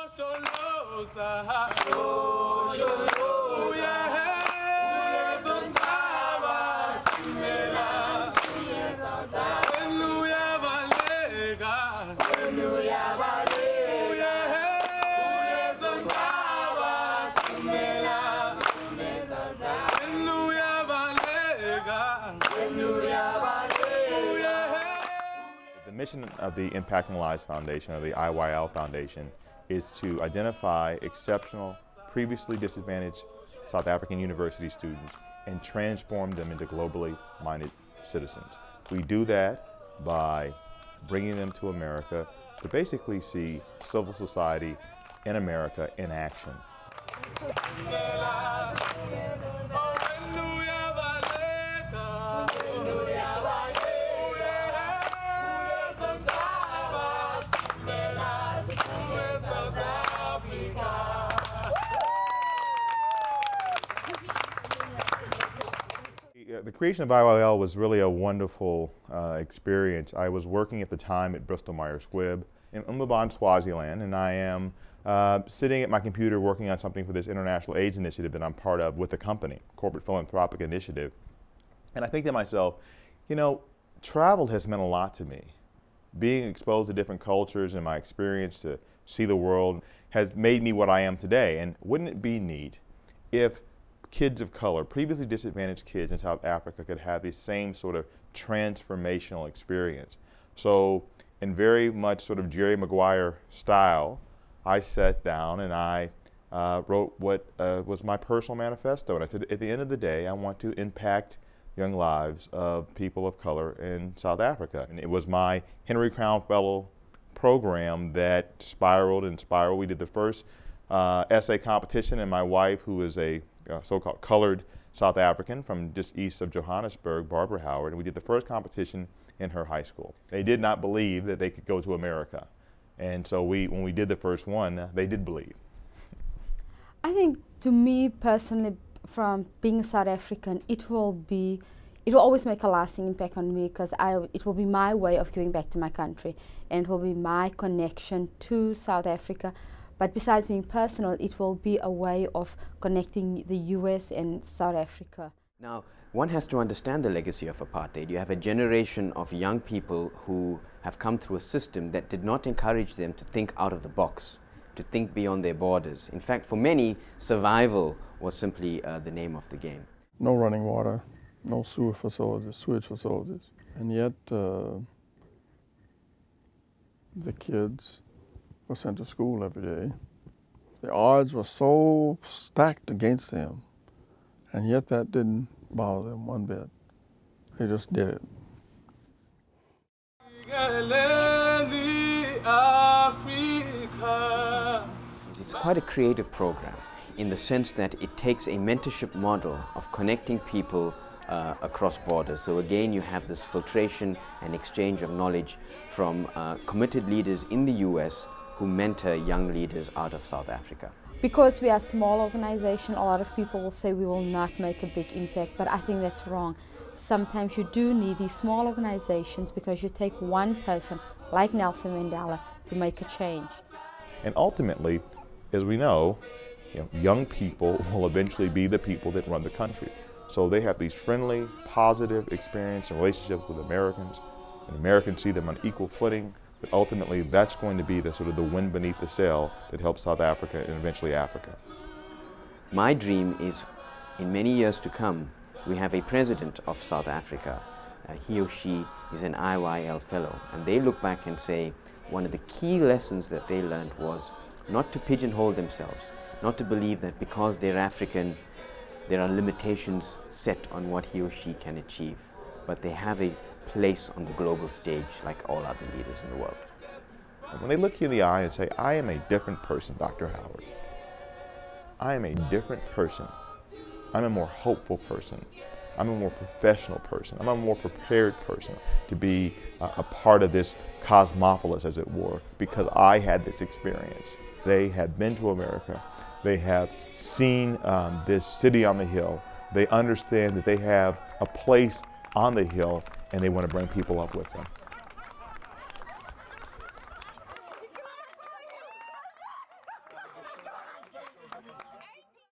The mission of the Impacting Lives Foundation, or the IYL Foundation, is to identify exceptional, previously disadvantaged South African university students and transform them into globally minded citizens. We do that by bringing them to America to basically see civil society in America in action. The creation of IYL was really a wonderful experience. I was working at the time at Bristol Myers Squibb in Umhlanga, Swaziland, and I am sitting at my computer working on something for this international AIDS initiative that I'm part of with the company, Corporate Philanthropic Initiative. And I think to myself, you know, travel has meant a lot to me. Being exposed to different cultures and my experience to see the world has made me what I am today. And wouldn't it be neat if kids of color, previously disadvantaged kids in South Africa, could have the same sort of transformational experience? So in very much sort of Jerry Maguire style, I sat down and I wrote what was my personal manifesto. And I said, at the end of the day, I want to impact young lives of people of color in South Africa. And it was my Henry Crown Fellow program that spiraled and spiraled. We did the first essay competition, and my wife, who is a so-called colored South African from just east of Johannesburg, Barbara Howard, and we did the first competition in her high school. They did not believe that they could go to America. And so when we did the first one, they did believe. I think, to me personally, from being South African, it will always make a lasting impact on me, because it will be my way of giving back to my country, and it will be my connection to South Africa. But besides being personal, it will be a way of connecting the US and South Africa. Now, one has to understand the legacy of apartheid. You have a generation of young people who have come through a system that did not encourage them to think out of the box, to think beyond their borders. In fact, for many, survival was simply the name of the game. No running water, no sewage facilities. And yet, the kids were sent to school every day. The odds were so stacked against them, and yet that didn't bother them one bit. They just did it. It's quite a creative program in the sense that it takes a mentorship model of connecting people across borders. So again, you have this filtration and exchange of knowledge from committed leaders in the US who mentor young leaders out of South Africa. Because we are a small organization, a lot of people will say we will not make a big impact, but I think that's wrong. Sometimes you do need these small organizations, because you take one person, like Nelson Mandela, to make a change. And ultimately, as we know, young people will eventually be the people that run the country. So they have these friendly, positive experience and relationships with Americans, and Americans see them on equal footing. But ultimately, that's going to be the sort of the wind beneath the sail that helps South Africa and eventually Africa. My dream is, in many years to come, we have a president of South Africa. He or she is an IYL fellow, and they look back and say one of the key lessons that they learned was not to pigeonhole themselves, not to believe that because they're African, there are limitations set on what he or she can achieve, but they have a place on the global stage like all other leaders in the world. When they look you in the eye and say, I am a different person, Dr. Howard. I am a different person. I'm a more hopeful person. I'm a more professional person. I'm a more prepared person to be a part of this cosmopolis, as it were, because I had this experience. They have been to America. They have seen this city on the hill. They understand that they have a place on the hill, and they want to bring people up with them.